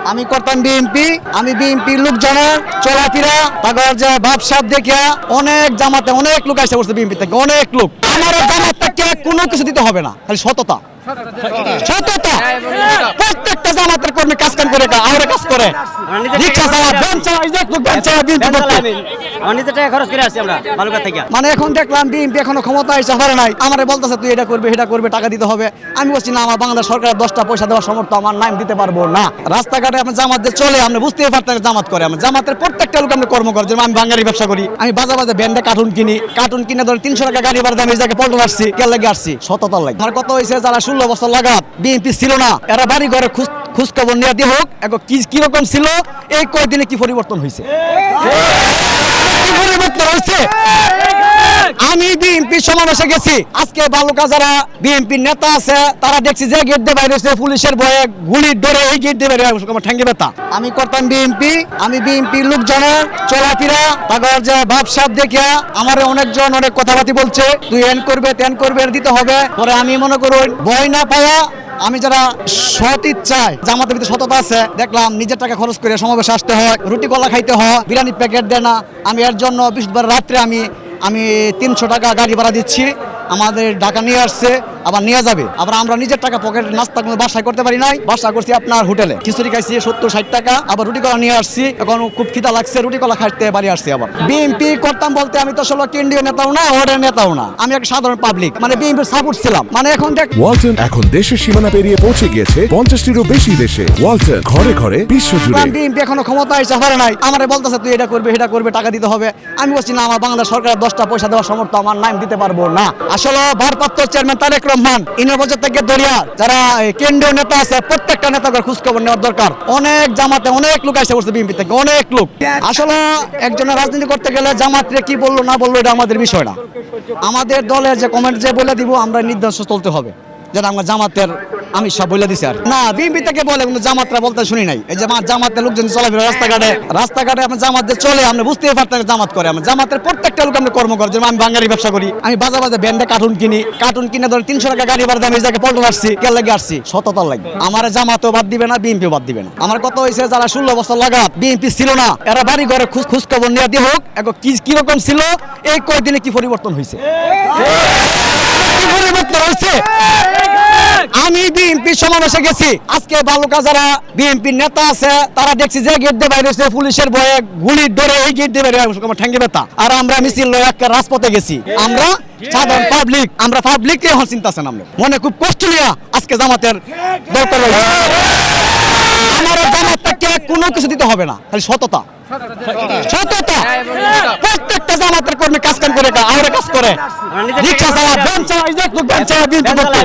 আমি করতাম বিএনপি, আমি বিএনপির লোকজনের চলাফেরা তাদের যে ভাবসাব দেখে অনেক জামাতে অনেক লোক আসতে করছে বিএনপি থেকে, অনেক লোক। আমার জামাত থেকে কোনো কিছু দিতে হবে না, খালি সততা। সততা প্রত্যেকটা জামাতের কর্মী কাজ কাম করে, আরে কাজ করে, রিকশা চালা, ভ্যান চালা, ইজ্জত লোক ভ্যান চালা, বিএনপি করতে। আমার নিজের টাকা খরচ করে আসছি আমরা বালুকা থেকে। মানে এখন দেখলাম বিএনপি এখনো ক্ষমতা এসে পারে নাই, আমারে বলতেছে তুই এটা করবে সেটা করবে, টাকা দিতে হবে। আমি বলছি না, আমার বাংলাদেশ সরকারের 10টা পয়সা দেওয়ার সামর্থ্য আমার নাই, দিতে পারবো না। রাস্তাঘাটে আপনার জামাত যে চলে, আপনি বুঝতেই পারতেন জামাত করে। আমার জামাতের প্রত্যেকটা লোক আপনি কর্ম করে, যেমন আমি বাঙালি ব্যবসা করি, আমি বাজার বাজার ব্যান্ডে কার্টুন কিনি, কার্টুন কিনে ধরে 300 টাকা গাড়ি ভাড়া আমি জায়গায় পল্টন আসছি, কে লাগে আসছি, সততার লাগে। আমার কত হয়েছে যারা 16 বছর লাগাত বিএনপি ছিল না, এরা বাড়ি ঘরে খোঁজ খবর নিয়ে দিয়ে হোক এখন কিরকম ছিল, এই কয়েকদিনে কি পরিবর্তন হয়েছে, পরিবর্তন হয়েছে। আমি বিএনপি সমাবেশে গেছি, আজকে বালুকা যারা বিএনপি নেতা আছে তারা দেখছি যে গেট দিয়ে বাইরে হচ্ছে পুলিশের ভয়ে গুলির ডরে, এই গেট দিয়ে বাইরে ঠ্যাঙ্গে ব্যথা। আমি করতাম বিএনপি, আমি বিএনপির লোকজনের চলাফেরা তাদের যে ভাবসাব দেখে আমার অনেকজন অনেক কথাবার্তা বলছে, তুই এন করবে তেন করবে, দিতে হবে। পরে আমি মনে করুন ভয় না পাওয়া, আমি যারা সৎ ইচ্ছায় জামাতের ভিতরে সততা আছে, দেখলাম নিজের টাকা খরচ করে সমাবেশে আসতে হয়, রুটি কলা খাইতে হয়, বিরিয়ানি প্যাকেট দেয় না। আমি এর জন্য বৃহস্পতিবার রাত্রে আমি 300 টাকা গাড়ি ভাড়া দিচ্ছি, আমাদের ঢাকা নিয়ে আসছে, আবার নিয়ে যাবে। আবার আমরা নিজের টাকা পকেটে নাস্তা বাসায় করতে পারি নাই, বাসা করছি আপনার হোটেলে, খিচুড়ি খাইছি 70-60 টাকা, আবার রুটি কলা নিয়ে আসছি, এখন খুব খিদা লাগছে, রুটি কলা খাইতে বাড়ি আসছি। আবার বিএনপি করতাম বলতে আমি তো আসলে কেন্দ্রীয় নেতাও না, ওয়ার্ডের নেতাও না, আমি একটা সাধারণ পাবলিক, মানে বিএনপির সাপোর্ট ছিলাম। মানে এখন দেখ ওয়ালটন এখন দেশের সীমানা পেরিয়ে পৌঁছে গিয়েছে 50টিরও বেশি দেশে। ওয়ালটন ঘরে ঘরে বিশ্বজুড়ে। বিএনপি এখনো ক্ষমতা এসে পারে নাই, আমারে বলতেছে তুই এটা করবে সেটা করবে, টাকা দিতে হবে। আমি বলছি না, আমার বাংলাদেশ সরকারের 10টা পয়সা দেওয়ার সামর্থ্য আমার নাই, দিতে পারবো না। আসলে ভারপ্রাপ্ত চেয়ারম্যান তারেক রহমান ইউনিভার্সিটি থেকে দরিয়া যারা কেন্দ্রীয় নেতা আছে, প্রত্যেকটা নেতাদের খোঁজ খবর নেওয়ার দরকার। অনেক জামাতে অনেক লোক আসতে করছে বিএনপি থেকে, অনেক লোক। আসলে একজনের রাজনীতি করতে গেলে জামাতে কি বললো না বললো এটা আমাদের বিষয় না, আমাদের দলের যে কমেন্ট যে বলে দিব আমরা নির্দেশ চলতে হবে, যেটা আমরা জামাতের আমি সব বলে দিছি। আর না বিএনপি থেকে বলে কিন্তু জামাতরা বলতে শুনি নাই। এই যে জামাতের লোকজন চলাফেরা রাস্তাঘাটে আপনার জামাত যে চলে, আপনি বুঝতেই পারতেন জামাত করে। আমার জামাতের প্রত্যেকটা লোক আমরা কর্ম করে, যেমন আমি বাঙালি ব্যবসা করি, আমি বাজার বাজার ব্যান্ডে কার্টুন কিনে ধরে 300 টাকা গাড়ি ভাড়া আমি জায়গায় পল্টন আসছি, কে লাগে আসছি, সততার লাগে। আমার জামাতও বাদ দিবে না, বিএনপিও বাদ দিবে না। আমার কত হয়েছে যারা 16 বছর লাগাত বিএনপি ছিল না, এরা বাড়ি ঘরে খোঁজ খবর নিয়ে দিয়ে হোক এখন কিরকম ছিল, এই কয়েকদিনে কি পরিবর্তন হয়েছে, পরিবর্তন হয়েছে। আমি বিএনপি সমাবেশে গেছি, আজকে বালুকা যারা বিএনপির নেতা আছে তারা দেখছি যে গেট দিয়ে বাইরে হচ্ছে পুলিশের ভয়ে গুলির ডরে, এই গেট দিয়ে বাইরে ঠ্যাঙ্গে ব্যথা। আর আমরা মিছিল লয়ে একটা রাজপথে গেছি, আমরা সাধারণ পাবলিক, আমরা পাবলিককে এখন চিন্তা আছেন, আমরা মনে খুব কষ্ট নিয়ে আজকে জামাতের দরকার রয়েছে। আমার জামাত থেকে কোনো কিছু দিতে হবে না, খালি সততা। সততা প্রত্যেকটা জামাতের কর্মী কাজ কাম করে, আরে কাজ করে, রিকশা চালা, ভ্যান চালা, ইজ্জত লোক ভ্যান চালা, বিএনপি করতে।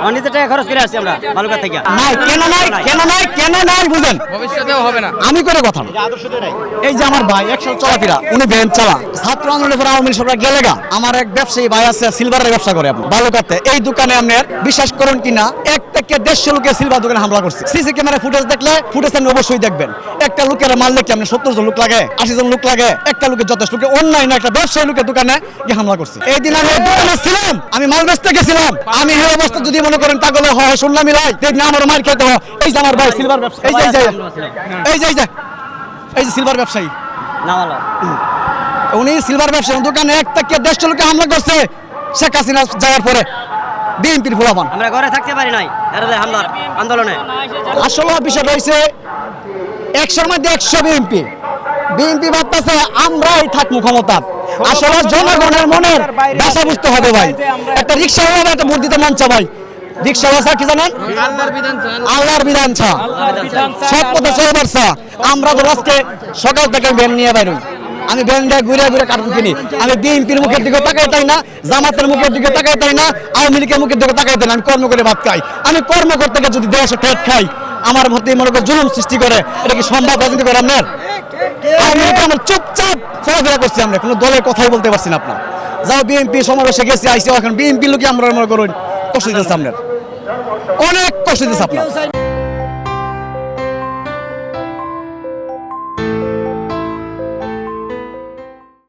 আমার নিজের টাকা খরচ করে আসছি আমরা বালুকা থেকে। নাই কেন নাই বুঝেন, ভবিষ্যতেও হবে না। আমি করে কথা না। এই যে আমার ভাই একসাথে চলাফেরা, উনি ভ্যান চালা, ছাত্র আন্দোলনের পর আওয়ামী লীগ সরকার গেলে গা। আমার এক ব্যবসায়ী ভাই আছে, সিলভারের ব্যবসা করে আপনার বালুকাতে। এই দোকানে আপনার বিশ্বাস করুন কিনা 1 থেকে 150 লোকে সিলভার দোকানে হামলা করছে। সিসি ক্যামেরা ফুটেজ দেখলে ফুটেজ অবশ্যই দেখবেন। একটা লোকের মারলে কি আপনার 70 জন লোক লাগে, 80 জন লোক লাগে, একটা লোকের যথেষ্ট। লোকে অন্যায় না, একটা ব্যবসায়ী লোকের দোকানে গিয়ে হামলা করছে। এই দিন আমি দোকানে ছিলাম, আমি মাল বেচতে গেছিলাম, আমি এই অবস্থা যদি মনে করেন পাগল হয় শুনলাম লাই, দেখি আমার মার খেতে হয়। এই যে আমার ভাই সিলভার ব্যবসা, এই যে সিলভার ব্যবসায়ী উনি সিলভার ব্যবসায়ী দোকানে 1 থেকে 150 লোকে হামলা করছে শেখ হাসিনা যাওয়ার পরে। বিএনপির ফলাফল আমরা ঘরে থাকতে পারি নাই এর হামলার আন্দোলনে। আসলে বিষয় হয়েছে 100-র মধ্যে 100 বিএনপি ভাবতেছে আমরাই থাকবো ক্ষমতা। আসলে জনগণের মনের ভাষা বুঝতে হবে ভাই। একটা রিক্সাওয়ালা একটা ভোট দিতে মন চায় ভাই, রিক্সাওয়ালা কি জানেন, আল্লাহর বিধান ছা, সব পথে চলবার চা। আমরা তো আজকে সকাল থেকে ভ্যান নিয়ে বাইর হই, আমি ভ্যানটায় ঘুরে ঘুরে কার্টুন কিনি। আমি বিএনপির মুখের দিকে তাকাই তাই না, জামাতের মুখের দিকে তাকাই তাই না, আওয়ামী লীগের মুখের দিকে তাকাই তাই না। আমি কর্ম করে ভাত খাই। আমি কর্ম করতে গিয়ে যদি দেশে পেট খাই, আমার মধ্যে মনে করে জুলুম সৃষ্টি করে, এটা কি সম্ভব রাজনীতি করে আপনার? আমরা চুপচাপ চলাফেরা করছি, আমরা কোনো দলের কথাই বলতে পারছি না। আপনার যাও বিএনপি সমাবেশে গেছি আইসি, এখন বিএনপি লোকে আমরা মনে করুন কষ্ট দিতেছে, আপনার অনেক কষ্ট দিতেছে আপনার।